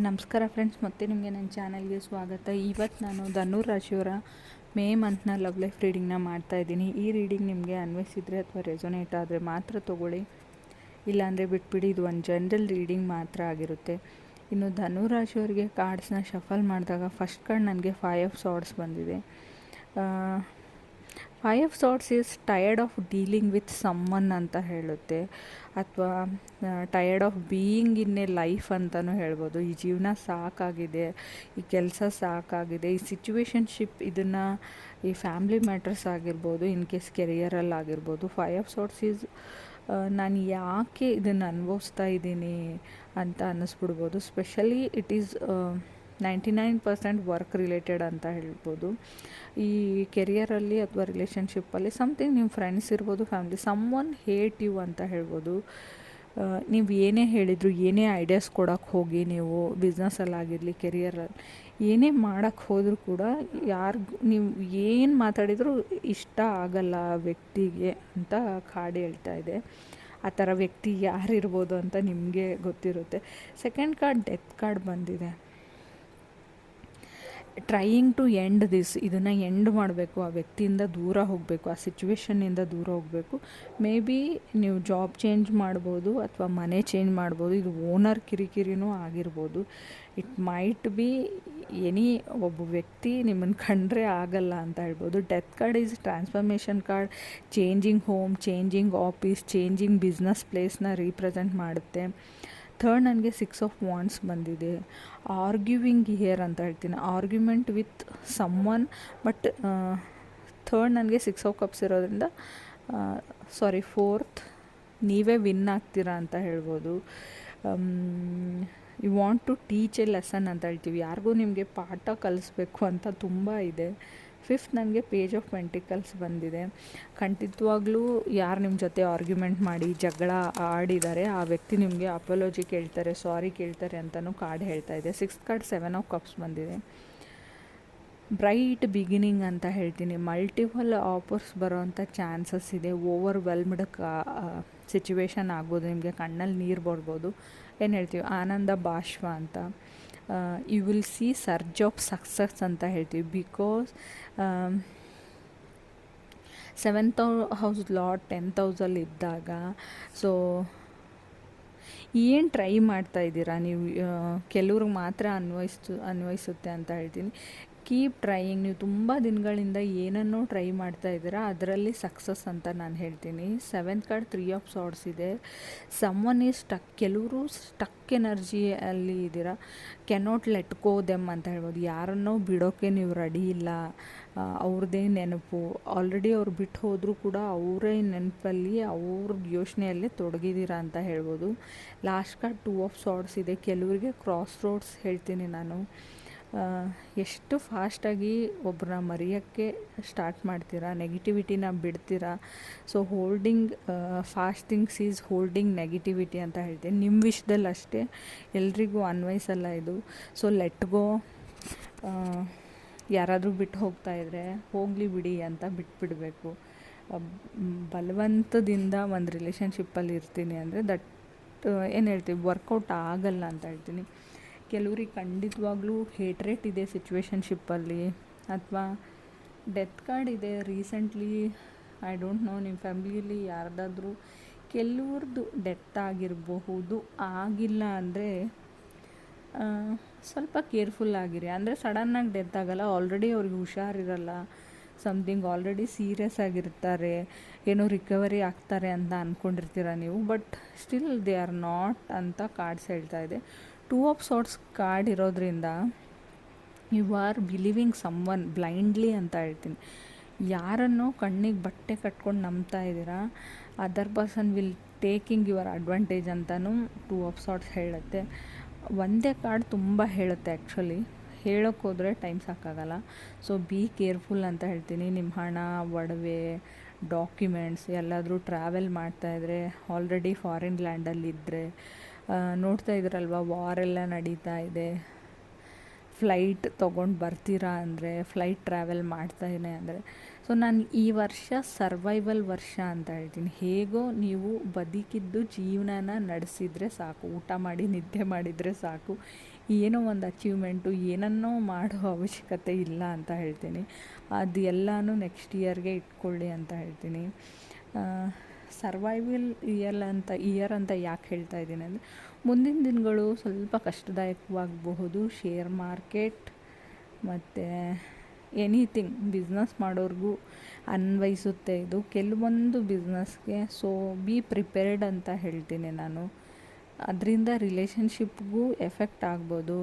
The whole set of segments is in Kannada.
ನಮಸ್ಕಾರ ಫ್ರೆಂಡ್ಸ್, ಮತ್ತೆ ನಿಮಗೆ ನನ್ನ ಚಾನಲ್ಗೆ ಸ್ವಾಗತ. ಇವತ್ತು ನಾನು ಧನುರ್ ರಾಶಿಯವರ ಮೇ ಮಂತ್ನ ಲವ್ ಲೈಫ್ ರೀಡಿಂಗ್ನ ಮಾಡ್ತಾಯಿದ್ದೀನಿ. ಈ ರೀಡಿಂಗ್ ನಿಮಗೆ ಅನ್ವಯಿಸಿದರೆ ಅಥವಾ ರೆಸೊನೇಟ್ ಆದರೆ ಮಾತ್ರ ತೊಗೊಳ್ಳಿ, ಇಲ್ಲಾಂದರೆ ಬಿಟ್ಬಿಡಿ. ಇದು ಒಂದು ಜನರಲ್ ರೀಡಿಂಗ್ ಮಾತ್ರ ಆಗಿರುತ್ತೆ. ಇನ್ನು ಧನುರ್ ರಾಶಿಯವರಿಗೆ ಕಾರ್ಡ್ಸ್ನ ಶಫಲ್ ಮಾಡಿದಾಗ ಫಸ್ಟ್ ಕಾರ್ಡ್ ನನಗೆ 5 ಆಫ್ ಸಾರ್ಡ್ಸ್ ಬಂದಿದೆ. 5 of swords is tired of dealing with someone ಅಂತ ಹೇಳುತ್ತೆ, ಅಥವಾ tired of being in a life ಅಂತಲೂ ಹೇಳ್ಬೋದು. ಈ ಜೀವನ ಸಾಕಾಗಿದೆ, ಈ ಕೆಲಸ ಸಾಕಾಗಿದೆ, ಈ ಸಿಚುವೇಶನ್ಶಿಪ್, ಇದನ್ನು ಈ ಫ್ಯಾಮ್ಲಿ ಮ್ಯಾಟರ್ಸ್ ಆಗಿರ್ಬೋದು, ಇನ್ ಕೇಸ್ ಕೆರಿಯರಲ್ಲಿ ಆಗಿರ್ಬೋದು. 5 ಆಫ್ ಸಾರ್ಡ್ಸ್ ಈಸ್ ನಾನು ಯಾಕೆ ಇದನ್ನು ಅನುಭವಿಸ್ತಾ ಇದ್ದೀನಿ ಅಂತ ಅನ್ನಿಸ್ಬಿಡ್ಬೋದು. Specially it is 99% work related ಅಂತ ಹೇಳ್ಬೋದು. ಈ ಕೆರಿಯರಲ್ಲಿ ಅಥವಾ ರಿಲೇಷನ್ಶಿಪ್ಪಲ್ಲಿ ಸಮಥಿಂಗ್ ನಿಮ್ಮ ಫ್ರೆಂಡ್ಸ್ ಇರ್ಬೋದು, ಫ್ಯಾಮಿಲಿ, ಒನ್ ಹೇಟ್ ಯು ಅಂತ ಹೇಳ್ಬೋದು. ನೀವು ಏನೇ ಹೇಳಿದರು, ಏನೇ ಐಡಿಯಾಸ್ ಕೊಡೋಕ್ಕೆ ಹೋಗಿ, ನೀವು ಬಿಸ್ನೆಸ್ಸಲ್ಲಾಗಿರಲಿ, ಕೆರಿಯರಲ್ಲಿ ಏನೇ ಮಾಡೋಕ್ಕೆ ಹೋದರೂ ಕೂಡ ನೀವು ಏನು ಮಾತಾಡಿದರೂ ಇಷ್ಟ ಆಗಲ್ಲ ಆ ವ್ಯಕ್ತಿಗೆ ಅಂತ ಕಾರ್ಡ್ ಹೇಳ್ತಾ ಇದೆ. ಆ ಥರ ವ್ಯಕ್ತಿ ಯಾರಿರ್ಬೋದು ಅಂತ ನಿಮಗೆ ಗೊತ್ತಿರುತ್ತೆ. ಸೆಕೆಂಡ್ ಕಾರ್ಡ್ ಡೆತ್ ಕಾರ್ಡ್ ಬಂದಿದೆ. ಟ್ರೈಯಿಂಗ್ ಟು ಎಂಡ್ ದಿಸ್, ಇದನ್ನು ಎಂಡ್ ಮಾಡಬೇಕು, ಆ ವ್ಯಕ್ತಿಯಿಂದ ದೂರ ಹೋಗಬೇಕು, ಆ ಸಿಚುವೇಶನ್ನಿಂದ ದೂರ ಹೋಗಬೇಕು. ಮೇ ಬಿ ನೀವು ಜಾಬ್ ಚೇಂಜ್ ಮಾಡ್ಬೋದು ಅಥವಾ ಮನೆ ಚೇಂಜ್ ಮಾಡ್ಬೋದು. ಇದು ಓನರ್ ಕಿರಿಕಿರಿನೂ ಆಗಿರ್ಬೋದು. ಇಟ್ ಮೈಟ್ ಬಿ ಎನಿ ಒಬ್ಬ ವ್ಯಕ್ತಿ ನಿಮ್ಮನ್ನು ಕಂಡ್ರೆ ಆಗಲ್ಲ ಅಂತ ಹೇಳ್ಬೋದು. Death card is transformation card. Changing home, changing office, changing business ಪ್ಲೇಸ್ನ ರೀಪ್ರೆಸೆಂಟ್ ಮಾಡುತ್ತೆ. ಥರ್ಡ್ ನನಗೆ 6 ಆಫ್ ವಾಂಡ್ಸ್ ಬಂದಿದೆ. ಆರ್ಗ್ಯೂವಿಂಗ್ ಹಿಯರ್ ಅಂತ ಹೇಳ್ತೀನಿ, argument with one. But third ನನಗೆ 6 ಆಫ್ ಕಪ್ಸ್ ಇರೋದ್ರಿಂದ ಫೋರ್ತ್ ನೀವೇ ವಿನ್ ಆಗ್ತೀರಾ ಅಂತ ಹೇಳ್ಬೋದು. You want to teach a lesson ಅಂತ ಹೇಳ್ತೀವಿ, ಯಾರಿಗೂ ನಿಮಗೆ ಪಾಠ ಕಲಿಸ್ಬೇಕು ಅಂತ ತುಂಬ ಇದೆ. ಫಿಫ್ತ್ ನನಗೆ ಪೇಜ್ ಆಫ್ ಪೆಂಟಿಕಲ್ಸ್ ಬಂದಿದೆ. ಖಂಡಿತವಾಗ್ಲೂ ಯಾರು ನಿಮ್ಮ ಜೊತೆ ಆರ್ಗ್ಯುಮೆಂಟ್ ಮಾಡಿ ಜಗಳ ಆಡಿದ್ದಾರೆ ಆ ವ್ಯಕ್ತಿ ನಿಮಗೆ ಅಪಾಲಜಿ ಕೇಳ್ತಾರೆ, ಸಾರಿ ಕೇಳ್ತಾರೆ ಅಂತಲೂ ಕಾರ್ಡ್ ಹೇಳ್ತಾ ಇದೆ. ಸಿಕ್ಸ್ತ್ ಕಾರ್ಡ್ 7 ಆಫ್ ಕಪ್ಸ್ ಬಂದಿದೆ. ಬ್ರೈಟ್ ಬಿಗಿನಿಂಗ್ ಅಂತ ಹೇಳ್ತೀನಿ. ಮಲ್ಟಿಪಲ್ ಆಫರ್ಸ್ ಬರೋವಂಥ ಚಾನ್ಸಸ್ ಇದೆ. ಓವರ್ವೆಲ್ಮ್ಡ್ ಸಿಚುವೇಶನ್ ಆಗ್ಬೋದು, ನಿಮಗೆ ಕಣ್ಣಲ್ಲಿ ನೀರು ಬರ್ಬೋದು. ಏನು ಹೇಳ್ತೀವಿ, ಆನಂದ ಬಾಷ್ಪ ಅಂತ. You will see surge of success ಅಂತ ಹೇಳ್ತೀವಿ. Because 7th house lord 10th ಹೌಸಲ್ಲಿ ಇದ್ದಾಗ, ಸೊ ಏನು ಟ್ರೈ ಮಾಡ್ತಾ ಇದ್ದೀರಾ ನೀವು, ಕೆಲವ್ರಿಗೆ ಮಾತ್ರ ಅನ್ವಯಿಸುತ್ತೆ ಅಂತ ಹೇಳ್ತೀನಿ. Keep trying. ನೀವು ತುಂಬ ದಿನಗಳಿಂದ ಏನನ್ನೋ ಟ್ರೈ ಮಾಡ್ತಾ ಇದ್ದೀರಾ, ಅದರಲ್ಲಿ ಸಕ್ಸಸ್ ಅಂತ ನಾನು ಹೇಳ್ತೀನಿ. 7th ಕಾರ್ಡ್ 3 ಆಫ್ ಸಾರ್ಡ್ಸ್ ಇದೆ. One is stuck. ಕೆಲವರು ಸ್ಟಕ್ ಎನರ್ಜಿಯಲ್ಲಿ ಇದ್ದೀರಾ. ಕೆನಾಟ್ ಲೆಟ್ ಗೋ ದೆಮ್ ಅಂತ ಹೇಳ್ಬೋದು. ಯಾರನ್ನೋ ಬಿಡೋಕ್ಕೆ ನೀವು ರೆಡಿ ಇಲ್ಲ, ಅವ್ರದ್ದೇ ನೆನಪು. ಆಲ್ರೆಡಿ ಅವ್ರು ಬಿಟ್ಟು ಹೋದರೂ ಕೂಡ ಅವರೇ ನೆನಪಲ್ಲಿ, ಅವ್ರ ಯೋಚನೆಯಲ್ಲೇ ತೊಡಗಿದ್ದೀರಾ ಅಂತ ಹೇಳ್ಬೋದು. ಲಾಸ್ಟ್ ಕಾರ್ಡ್ 2 ಆಫ್ ಸಾರ್ಡ್ಸ್ ಇದೆ. ಕೆಲವರಿಗೆ ಕ್ರಾಸ್ ರೋಡ್ಸ್ ಹೇಳ್ತೀನಿ ನಾನು. ಎಷ್ಟು ಫಾಸ್ಟಾಗಿ ಒಬ್ಬರನ್ನ ಮರೆಯೋಕ್ಕೆ ಸ್ಟಾರ್ಟ್ ಮಾಡ್ತೀರಾ, ನೆಗೆಟಿವಿಟಿನ ಬಿಡ್ತೀರಾ. So holding fast things is holding negativity ಅಂತ ಹೇಳ್ತೀನಿ. ನಿಮ್ಮ ವಿಷಯದಲ್ಲಿ ಅಷ್ಟೇ, ಎಲ್ರಿಗೂ ಅನ್ವಯಿಸಲ್ಲ ಇದು. So let go. ಯಾರಾದರೂ ಬಿಟ್ಟು ಹೋಗ್ತಾಯಿದ್ರೆ ಹೋಗಲಿ ಬಿಡಿ ಅಂತ ಬಿಟ್ಬಿಡಬೇಕು. ಬಲವಂತದಿಂದ ಒಂದು ರಿಲೇಷನ್ಶಿಪ್ಪಲ್ಲಿ ಇರ್ತೀನಿ ಅಂದರೆ ದಟ್ ಏನು ಹೇಳ್ತೀವಿ, ವರ್ಕೌಟ್ ಆಗಲ್ಲ ಅಂತ ಹೇಳ್ತೀನಿ. ಕೆಲವ್ರಿಗೆ ಖಂಡಿತವಾಗ್ಲೂ ಹೇಟ್ರೇಟ್ ಇದೆ ಸಿಚುವೇಶನ್ಶಿಪ್ಪಲ್ಲಿ, ಅಥವಾ ಡೆತ್ ಕಾರ್ಡ್ ಇದೆ. ರೀಸೆಂಟ್ಲಿ ಐ ಡೋಂಟ್ ನೋ, ನಿಮ್ಮ ಫ್ಯಾಮಿಲಿಯಲ್ಲಿ ಯಾರ್ದಾದ್ರೂ ಕೆಲವ್ರದ್ದು ಡೆತ್ ಆಗಿರಬಹುದು. ಆಗಿಲ್ಲ ಅಂದರೆ ಸ್ವಲ್ಪ ಕೇರ್ಫುಲ್ ಆಗಿರಿ. ಅಂದರೆ ಸಡನ್ನಾಗಿ ಡೆತ್ ಆಗಲ್ಲ, ಆಲ್ರೆಡಿ ಅವ್ರಿಗೆ ಹುಷಾರಿರಲ್ಲ, ಸಮಥಿಂಗ್ ಆಲ್ರೆಡಿ ಸೀರಿಯಸ್ ಆಗಿರ್ತಾರೆ, ಏನೋ ರಿಕವರಿ ಆಗ್ತಾರೆ ಅಂತ ಅಂದ್ಕೊಂಡಿರ್ತೀರ ನೀವು. But still they are not ಅಂತ ಕಾರ್ಡ್ಸ್ ಹೇಳ್ತಾ ಇದೆ. 2 ಆಫ್ ಸಾರ್ಡ್ಸ್ ಕಾರ್ಡ್ ಇರೋದ್ರಿಂದ you are believing one blindly ಅಂತ ಹೇಳ್ತೀನಿ. ಯಾರನ್ನೋ ಕಣ್ಣಿಗೆ ಬಟ್ಟೆ ಕಟ್ಕೊಂಡು ನಂಬ್ತಾ ಇದ್ದೀರಾ, other person will taking your advantage ಅಂತಲೂ 2 ಆಫ್ ಸಾರ್ಡ್ಸ್ ಹೇಳುತ್ತೆ. ಒಂದೇ ಕಾರ್ಡ್ ತುಂಬ ಹೇಳುತ್ತೆ ಆ್ಯಕ್ಚುಲಿ, ಹೇಳೋಕ್ಕೆ ಹೋದರೆ ಟೈಮ್ ಸಾಕಾಗಲ್ಲ. ಸೊ ಬಿ ಕೇರ್ಫುಲ್ ಅಂತ ಹೇಳ್ತೀನಿ. ನಿಮ್ಮ ಹಣ, ಒಡವೆ, ಡಾಕ್ಯುಮೆಂಟ್ಸ್ ಎಲ್ಲಾದರೂ ಟ್ರಾವೆಲ್ ಮಾಡ್ತಾಯಿದ್ರೆ, ಆಲ್ರೆಡಿ ಫಾರಿನ್ ಲ್ಯಾಂಡಲ್ಲಿದ್ದರೆ, ನೋಡ್ತಾ ಇದ್ರಲ್ವ ವಾರೆಲ್ಲ ನಡೀತಾ ಇದೆ, ಫ್ಲೈಟ್ ತೊಗೊಂಡು ಬರ್ತೀರಾ ಅಂದರೆ, ಫ್ಲೈಟ್ ಟ್ರಾವೆಲ್ ಮಾಡ್ತಾಯಿನೇ ಅಂದರೆ, ಸೊ ನಾನು ಈ ವರ್ಷ ಸರ್ವೈವಲ್ ವರ್ಷ ಅಂತ ಹೇಳ್ತೀನಿ. ಹೇಗೋ ನೀವು ಬದುಕಿದ್ದು ಜೀವನನ ನಡೆಸಿದರೆ ಸಾಕು, ಊಟ ಮಾಡಿ ನಿದ್ದೆ ಮಾಡಿದರೆ ಸಾಕು, ಏನೋ ಒಂದು ಅಚೀವ್ಮೆಂಟು ಏನನ್ನೋ ಮಾಡೋ ಅವಶ್ಯಕತೆ ಇಲ್ಲ ಅಂತ ಹೇಳ್ತೀನಿ. ಅದು ಎಲ್ಲನೂ ನೆಕ್ಸ್ಟ್ ಇಯರ್ಗೆ ಇಟ್ಕೊಳ್ಳಿ ಅಂತ ಹೇಳ್ತೀನಿ. ಸರ್ವೈವಲ್ ಇಯರ್ ಅಂತ ಯಾಕೆ ಹೇಳ್ತಾ ಇದ್ದೀನಿ ಅಂದರೆ, ಮುಂದಿನ ದಿನಗಳು ಸ್ವಲ್ಪ ಕಷ್ಟದಾಯಕವಾಗಬಹುದು. ಶೇರ್ ಮಾರ್ಕೆಟ್ ಮತ್ತು ಎನಿಥಿಂಗ್ ಬಿಸ್ನೆಸ್ ಮಾಡೋರಿಗೂ ಅನ್ವಯಿಸುತ್ತೆ ಇದು, ಕೆಲವೊಂದು ಬಿಸ್ನೆಸ್ಗೆ. ಸೊ ಬಿ ಪ್ರಿಪೇರ್ಡ್ ಅಂತ ಹೇಳ್ತೀನಿ ನಾನು. ಅದರಿಂದ ರಿಲೇಷನ್ಶಿಪ್ಗೂ ಎಫೆಕ್ಟ್ ಆಗ್ಬೋದು.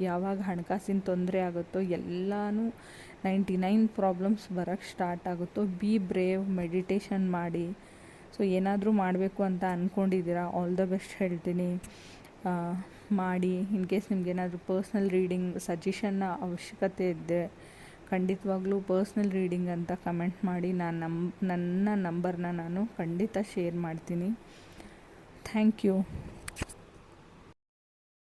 ಯಾವಾಗ ಹಣಕಾಸಿನ ತೊಂದರೆ ಆಗುತ್ತೋ, ಎಲ್ಲನೂ 99 ಪ್ರಾಬ್ಲಮ್ಸ್ ಬರೋಕ್ಕೆ ಸ್ಟಾರ್ಟ್ ಆಗುತ್ತೋ, ಬಿ ಬ್ರೇವ್, ಮೆಡಿಟೇಷನ್ ಮಾಡಿ. ಸೊ ಏನಾದರೂ ಮಾಡಬೇಕು ಅಂತ ಅಂದ್ಕೊಂಡಿದ್ದೀರಾ, ಆಲ್ ದ ಬೆಸ್ಟ್ ಹೇಳ್ತೀನಿ. ಮಾಡಿ. ಇನ್ ಕೇಸ್ ನಿಮಗೇನಾದರೂ ಪರ್ಸ್ನಲ್ ರೀಡಿಂಗ್ ಸಜೆಷನ್ನ ಅವಶ್ಯಕತೆ ಇದ್ದರೆ ಖಂಡಿತವಾಗ್ಲೂ ಪರ್ಸ್ನಲ್ ರೀಡಿಂಗ್ ಅಂತ ಕಮೆಂಟ್ ಮಾಡಿ. ನನ್ನ ನಂಬರ್ನ ನಾನು ಖಂಡಿತ ಶೇರ್ ಮಾಡ್ತೀನಿ. Thank you.